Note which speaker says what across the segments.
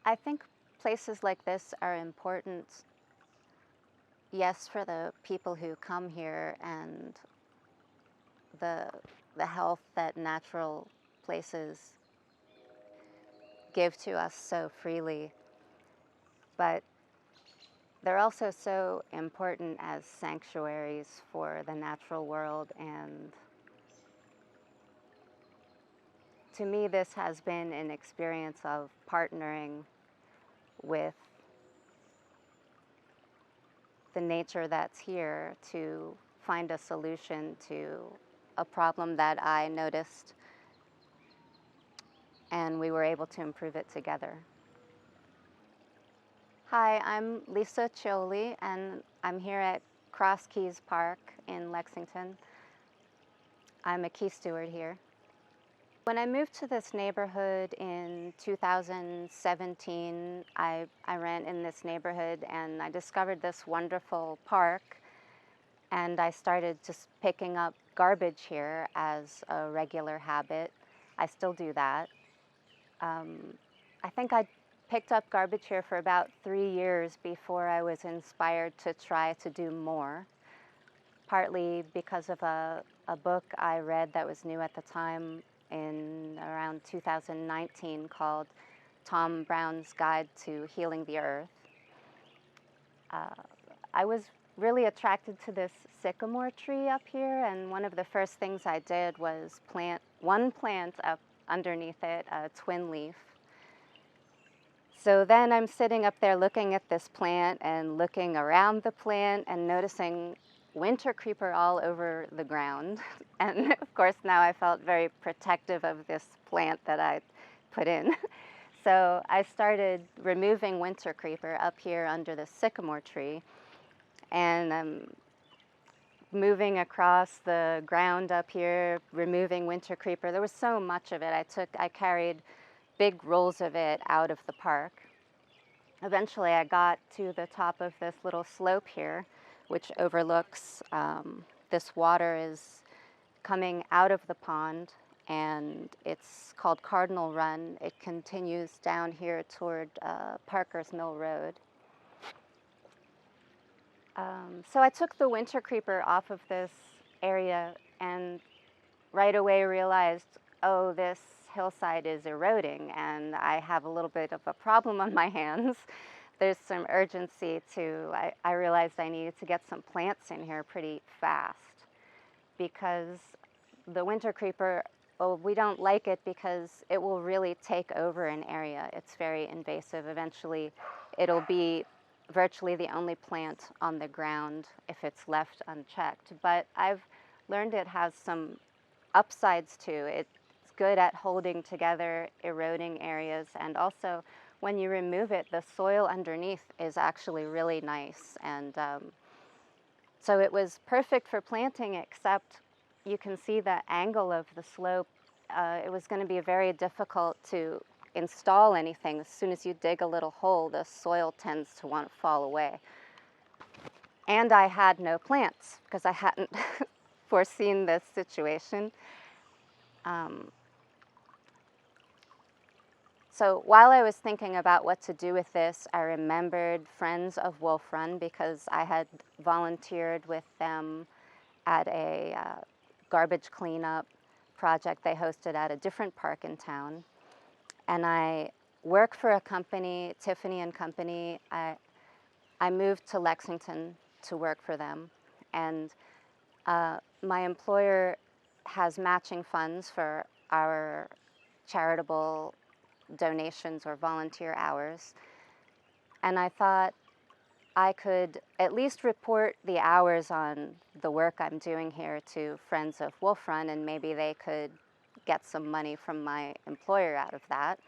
Speaker 1: I think places like this are important, yes, for the people who come here and the, the health that natural places give to us so freely, but they're also so important as sanctuaries for the natural world. And to me, this has been an experience of partnering with the nature that's here to find a solution to a problem that I noticed, and we were able to improve it together. Hi, I'm Lisa Ciolli, and I'm here at Cross Keys Park in Lexington. I'm a key steward here. When I moved to this neighborhood in 2017, I ran in this neighborhood and I discovered this wonderful park, and I started just picking up garbage here as a regular habit. I still do that. I think I picked up garbage here for about 3 years before I was inspired to try to do more, partly because of a book I read that was new at the time in around 2019 called Tom Brown's Guide to Healing the Earth. I was really attracted to this sycamore tree up here, and one of the first things I did was plant one plant up underneath it, a twin leaf. So then I'm sitting up there looking at this plant and looking around the plant and noticing winter creeper all over the ground. And of course now I felt very protective of this plant that I put in. So I started removing winter creeper up here under the sycamore tree, and I'm moving across the ground up here, removing winter creeper. There was so much of it. I carried big rolls of it out of the park. Eventually I got to the top of this little slope here, which overlooks, this water is coming out of the pond, and it's called Cardinal Run. It continues down here toward Parker's Mill Road. So I took the winter creeper off of this area and right away realized, oh, this hillside is eroding and I have a little bit of a problem on my hands. There's some urgency I realized I needed to get some plants in here pretty fast, because the winter creeper, well, we don't like it because it will really take over an area. It's very invasive. Eventually, it'll be virtually the only plant on the ground if it's left unchecked. But I've learned it has some upsides too. It's good at holding together eroding areas, and also when you remove it, the soil underneath is actually really nice. And so it was perfect for planting, except you can see the angle of the slope. It was going to be very difficult to install anything. As soon as you dig a little hole, the soil tends to want to fall away. And I had no plants because I hadn't foreseen this situation. So while I was thinking about what to do with this, I remembered Friends of Wolf Run, because I had volunteered with them at a garbage cleanup project they hosted at a different park in town. And I work for a company, Tiffany and Company. I moved to Lexington to work for them. And my employer has matching funds for our charitable donations or volunteer hours. And I thought I could at least report the hours on the work I'm doing here to Friends of Wolf Run, and maybe they could get some money from my employer out of that.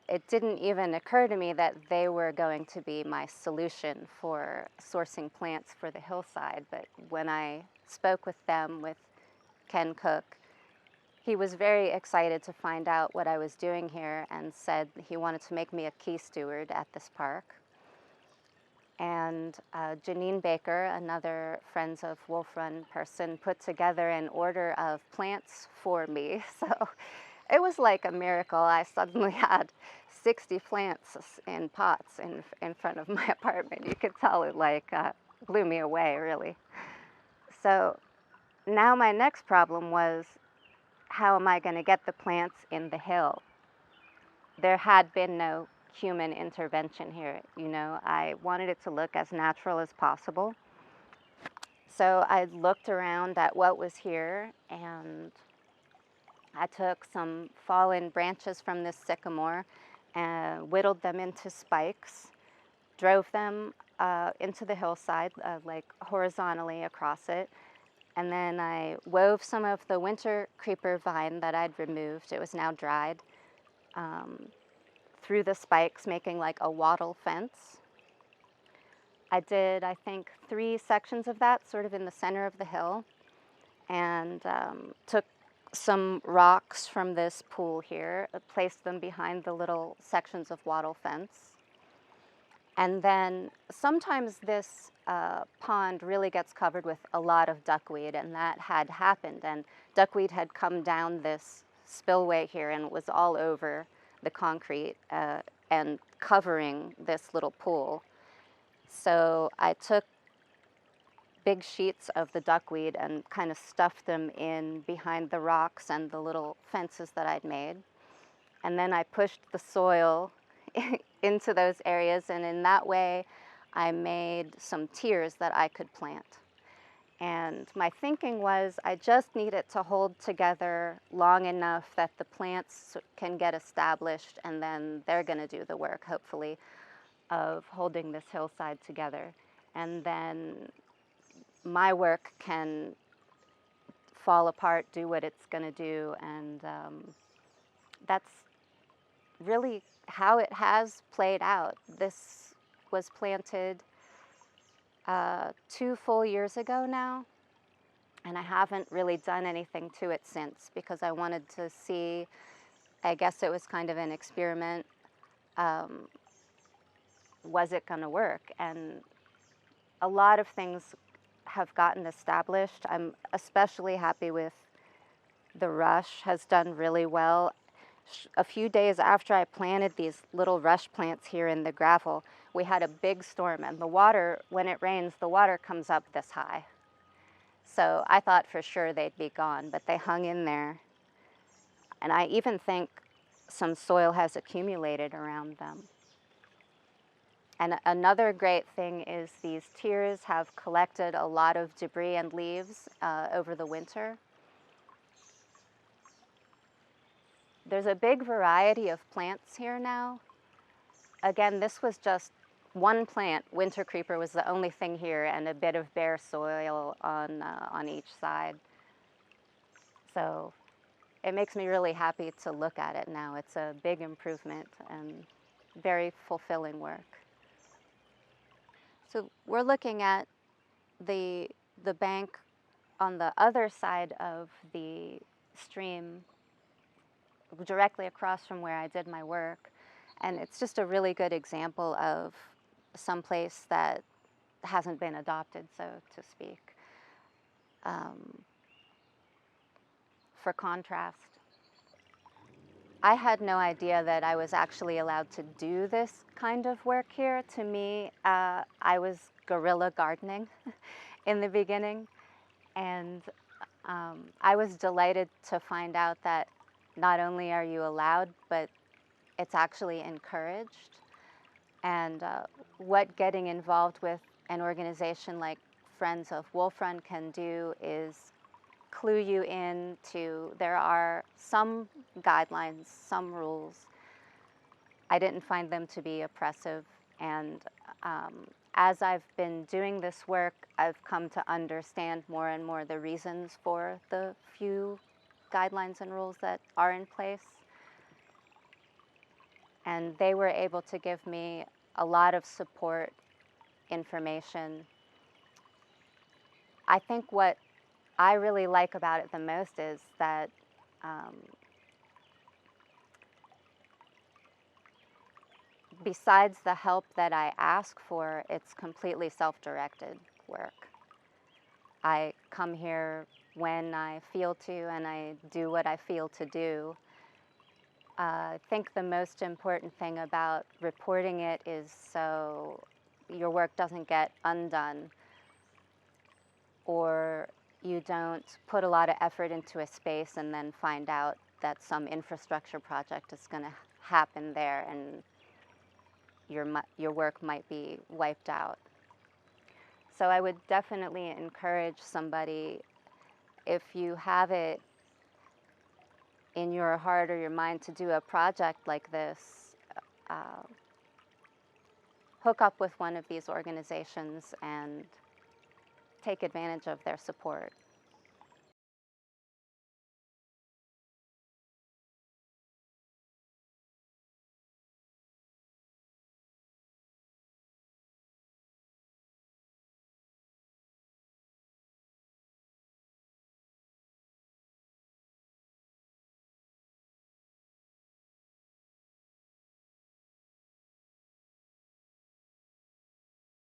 Speaker 1: It didn't even occur to me that they were going to be my solution for sourcing plants for the hillside. But when I spoke with them, with Ken Cook, he was very excited to find out what I was doing here and said he wanted to make me a key steward at this park. And Janine Baker, another Friends of Wolf Run person, put together an order of plants for me. So it was like a miracle. I suddenly had 60 plants in pots in front of my apartment. You could tell it like blew me away, really. So now my next problem was, how am I going to get the plants in the hill? There had been no human intervention here. You know, I wanted it to look as natural as possible. So I looked around at what was here, and I took some fallen branches from this sycamore and whittled them into spikes, drove them into the hillside, like horizontally across it. And then I wove some of the winter creeper vine that I'd removed, it was now dried, through the spikes, making like a wattle fence. I did, I think, 3 sections of that, sort of in the center of the hill, and took some rocks from this pool here, placed them behind the little sections of wattle fence. And then sometimes this pond really gets covered with a lot of duckweed, and that had happened. And duckweed had come down this spillway here and was all over the concrete and covering this little pool. So I took big sheets of the duckweed and kind of stuffed them in behind the rocks and the little fences that I'd made. And then I pushed the soil into those areas, and in that way I made some tiers that I could plant. And my thinking was, I just need it to hold together long enough that the plants can get established, and then they're going to do the work, hopefully, of holding this hillside together. And then my work can fall apart, do what it's going to do, and that's really how it has played out. This was planted 2 full years ago now, and I haven't really done anything to it since, because I wanted to see, I guess it was kind of an experiment, was it going to work? And a lot of things have gotten established. I'm especially happy with the rush, has done really well. A few days after I planted these little rush plants here in the gravel, we had a big storm, and the water, when it rains, the water comes up this high. So I thought for sure they'd be gone, but they hung in there. And I even think some soil has accumulated around them. And another great thing is these tiers have collected a lot of debris and leaves over the winter. There's a big variety of plants here now. Again, this was just one plant. Winter creeper was the only thing here, and a bit of bare soil on each side. So it makes me really happy to look at it now. It's a big improvement and very fulfilling work. So we're looking at the bank on the other side of the stream, directly across from where I did my work. And it's just a really good example of some place that hasn't been adopted, so to speak. For contrast, I had no idea that I was actually allowed to do this kind of work here. To me, I was guerrilla gardening in the beginning, and I was delighted to find out that not only are you allowed, but it's actually encouraged. And what getting involved with an organization like Friends of Wolf Run can do is clue you in to, there are some guidelines, some rules. I didn't find them to be oppressive, and as I've been doing this work, I've come to understand more and more the reasons for the few guidelines and rules that are in place. And they were able to give me a lot of support, information. I think what I really like about it the most is that besides the help that I ask for, it's completely self-directed work. I come here when I feel to, and I do what I feel to do. I think the most important thing about reporting it is so your work doesn't get undone, or you don't put a lot of effort into a space and then find out that some infrastructure project is going to happen there and your work might be wiped out. So I would definitely encourage somebody, if you have it in your heart or your mind to do a project like this, uh, hook up with one of these organizations and take advantage of their support.